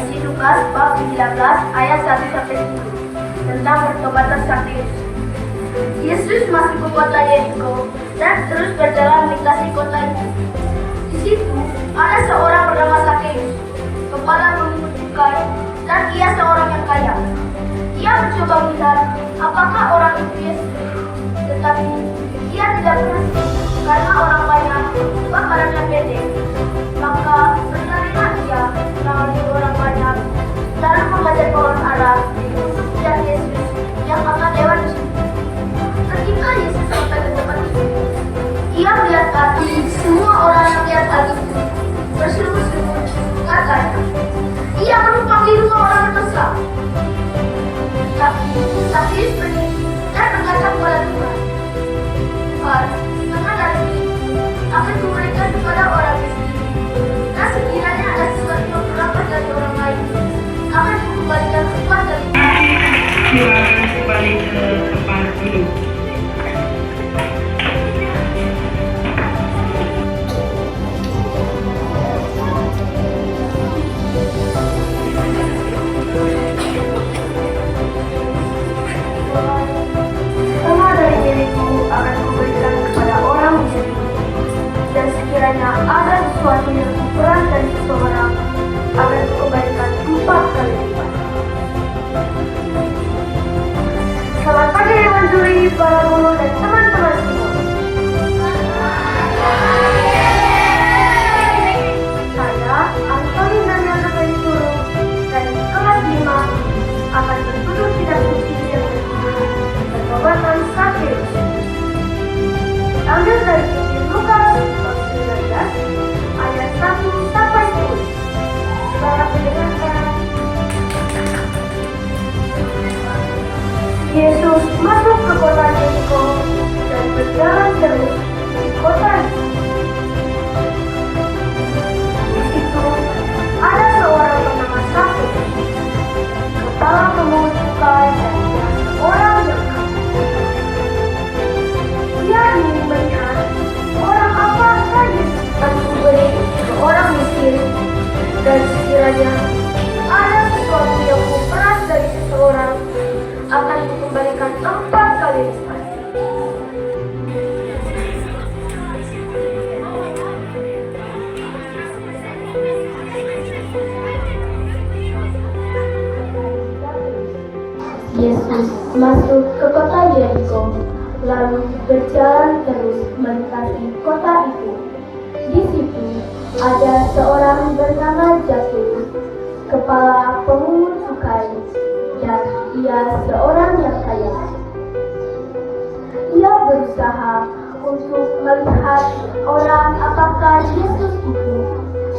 Isi Lukas bab 19 ayat 1-10 tentang pertobatan Zakheus. Yesus masuk ke kota Yeriko dan terus berjalan melintasi kota itu. Di situ ada seorang bernama Zakheus, kepala pemungut cukai, dan ia seorang yang kaya. Ia mencoba melihat apakah orang itu Yesus, tetapi ia tidak berhasil karena orang banyak sebab badannya pendek. Maka berlarilah ia melalui orang banyak lalu memanjat pohon ara untuk melihat Yesus yang akan lewat di situ. Ketika Yesus sampai ke tempat itu, ia melihat hati semua orang yang lihat hal itu berseru-seru katanya, ia menumpang di rumah orang berdosa. Tapi Zakheus pergi dan berkata kepada Tuhan, Tuhan, setengah dari ini akan kuberikan kepada orang miskin, dan sekiranya ada sesuatu yang berapa dari orang lain, akan dikembalikan empat kali. Silakan kembali ke tempat duduk. Setengah dari diriku akan kuberikan kepada orang miskin, dan sekiranya ada sesuatu yang kurang dari seseorang, akan kukembalikan empat kali lipat. Selamat pagi Dewan Juri, para guru dan teman-teman semua. Saya, Antoni Daniel Guru, dari kelas 5 akan bertutur tidak suci yang berjudul Pertobatan Zakheus. Ambil dari Injil Lukas bab 19 ayat 1-10. Saya mendengarkan. Yesus masuk ke kota Yeriko dan berjalan terus di kota itu. Di situ ada seorang bernama Zakheus, kepala pemungut cukai dan dia seorang yang kaya. Dia ingin melihat orang apakah Yesus akan memberi ke orang miskin, dan sekiranya ada sesuatu yang kuperas dari seseorang, akan dikembalikan 4 kali lipat. Yesus masuk ke kota Yeriko, lalu berjalan terus melintasi kota itu. Di situ ada seorang bernama Zakheus, kepala pemungut cukai, dan ia seorang yang kaya. Ia berusaha untuk melihat orang apakah Yesus itu,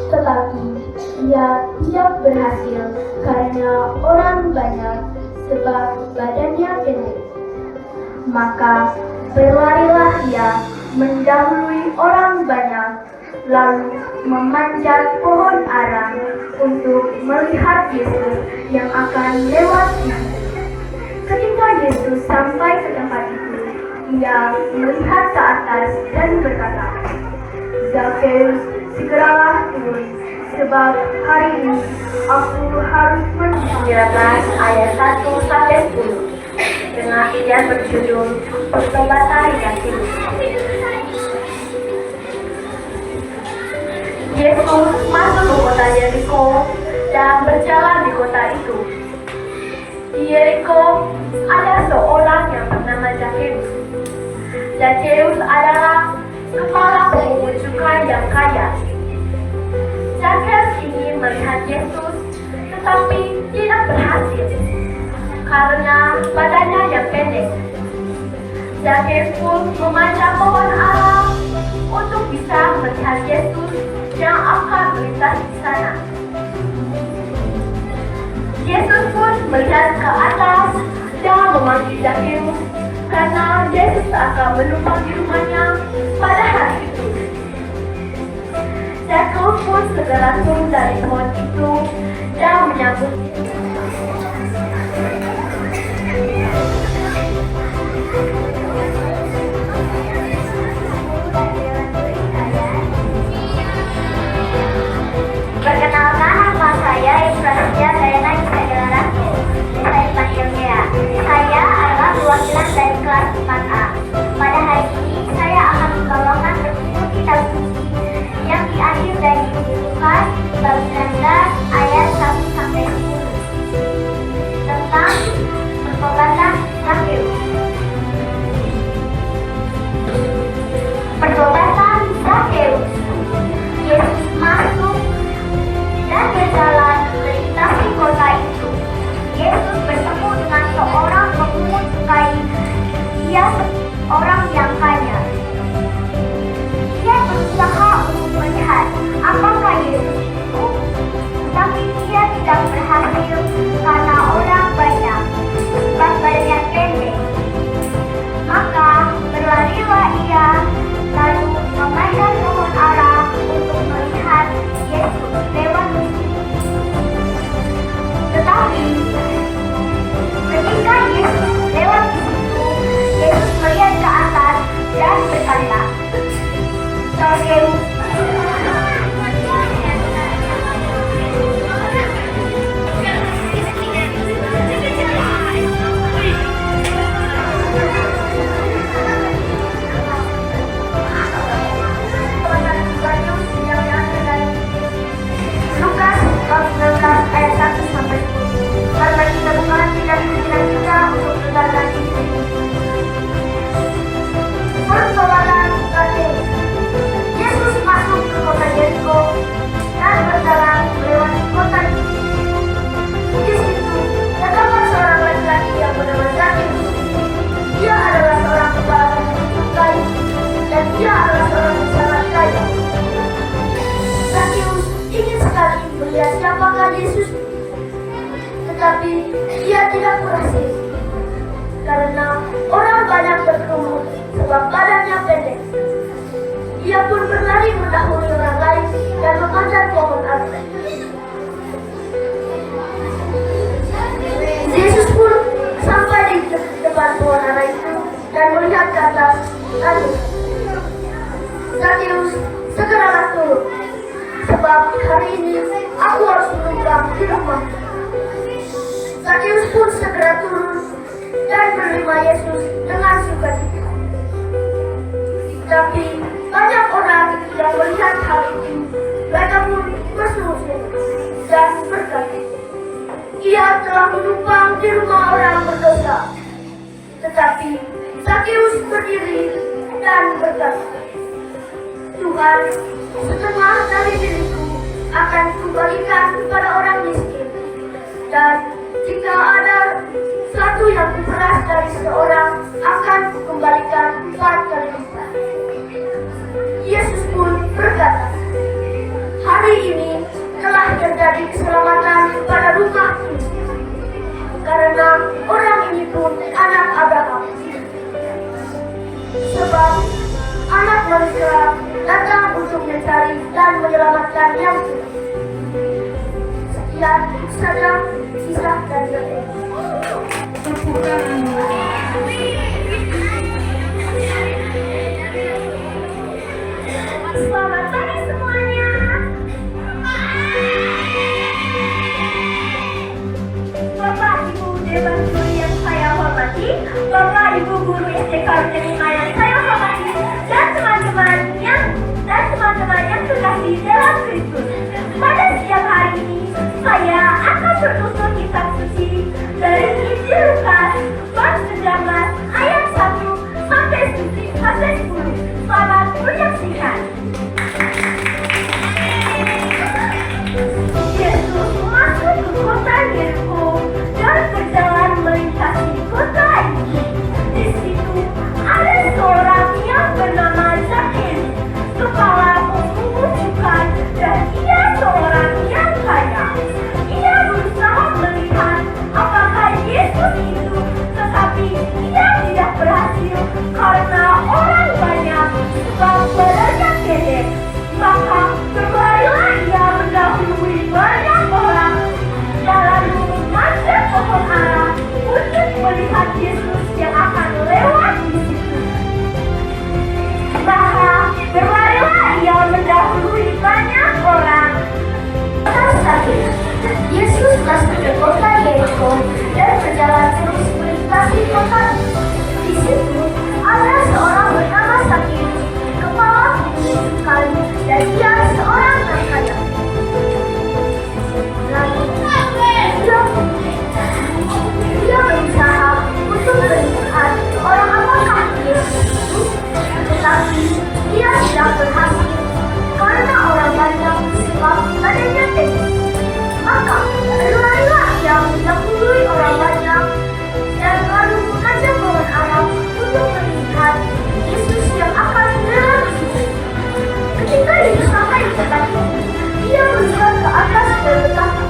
tetapi ia tidak berhasil karena orang banyak sebab badannya pendek. Maka berlarilah ia mendahului orang banyak, lalu memanjat pohon ara untuk melihat Yesus yang akan lewat di situ. Ketika Yesus sampai ke tempat itu, ia melihat ke atas dan berkata, Zakheus, segeralah turun, sebab hari ini aku harus menuju. 19 ayat 1-10 dengan ayat berjudul Pertobatan Zakheus. Yesus masuk ke kota Yeriko dan berjalan di kota itu. Di Yeriko ada seorang yang bernama Zakheus. Zakheus adalah kepala pemungut cukai yang kaya. Zakheus ingin melihat Yesus, tetapi tidak berhasil karena badannya yang pendek. Zakheus pun memanjat pohon ara untuk bisa melihat Yesus yang akan melintas di sana. Yesus pun melihat ke atas dan memanggil Zakheus karena Yesus akan menumpang di rumahnya pada hari itu. Zakheus pun segera turun dari pohon itu dan menyambut Perkenalkan, nama saya Prasetya Tetapi ia tidak berhasil karena orang banyak berkerumun sebab badannya pendek. Ia pun berlari mendahului orang lain dan memanjat pohon ara. Yesus pun sampai di depan pohon ara itu dan melihat ke atas, lalu Zakheus, segeralah turun, sebab hari ini aku harus menumpang di rumah. Zakheus pun segera turun dan menerima Yesus dengan sukacita. Tapi banyak orang yang melihat hal itu, mereka pun berseru-seru dan berkata, ia telah menumpang di rumah orang berdosa. Tetapi Zakheus berdiri dan berkata, Tuhan, setengah dari diriku akan kembalikan kepada orang miskin. Dan jika ada satu yang kuperas dari seseorang, akan kukembalikan 4 kali lipat. Yesus pun berkata, hari ini telah terjadi keselamatan kepada rumah ini, karena orang ini pun anak Abraham. Sebab anak manusia datang untuk mencari dan menyelamatkan yang hilang. Sekian saja kisah dari Yesus. Selamat pagi semuanya. Bapak Ibu Dewan Guru yang saya hormati, Bapak Ibu Guru SDK Utenima yang saya hormati, dan teman-teman yang terkasih dalam Kristus. Pada siang hari ini, saya akan menuntut kitab suci dari Injil Lukas bab 19 ayat 1 sampai 10. Selamat menyaksikan. Yesus masuk ke kota Yeriko dan berjalan melintasi kota itu. Di situ ada seorang yang bernama Zakheus, kepala pemungut cukai, dan ia seorang yang kaya. Ia berusaha melihat apakah Yesus itu, tetapi ia tidak berhasil karena orang banyak sebab badannya pendek. Maka berlarilah ia mendahului banyak orang dan lalu memanjat pohon ara untuk melihat Yesus yang akan lewat di situ. Maka berlarilah ia mendahului banyak orang. Yesus masuk ke kota Yeriko dan berjalan terus melintasi kota. Di situ ada seorang bernama Zakheus, kepala pemungut cukai, dan dia seorang yang kaya. Lalu dia berusaha untuk melihat orang apakah Yesus itu, tetapi dia tidak berhasil karena orang banyak sebab badannya pendek. Maka berlarilah ia mendahului orang banyak dan lalu mengajak pohon ara untuk melihat Yesus yang akan lewat di situ. Ketika Yesus sampai di tempat itu, ia melihat ke atas dan berkata,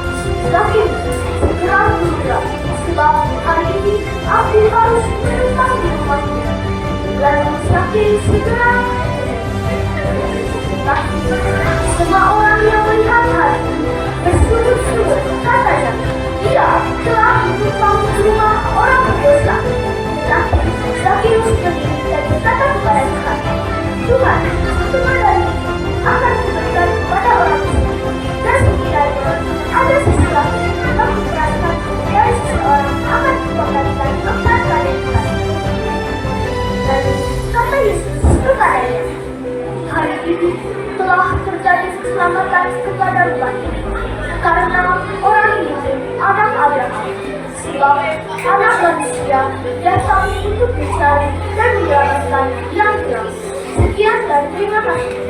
Zakheus, segera turunlah, sebab hari ini aku harus menumpang di rumahmu. Lalu Zakheus segera semua orang yang melihat hal itu bersujud-sujud, katanya, ia telah menumpang di rumah orang berdosa. Tetapi Zakheus berdiri dan berkata kepada Tuhan, Tuhan, setengah dari itu akan diberikan kepada orang miskin. Dan sekiranya ada sesuatu yang aku perasaan dari seseorang akan dikembalikan 4 kali lipat. Lalu kata Yesus kepadanya, hari ini telah terjadi keselamatan kepada umat ini, karena orang ini anak Abraham. Sebab anak manusia datang untuk mencari dan menyelamatkan yang hilang. Sekian dan terima kasih.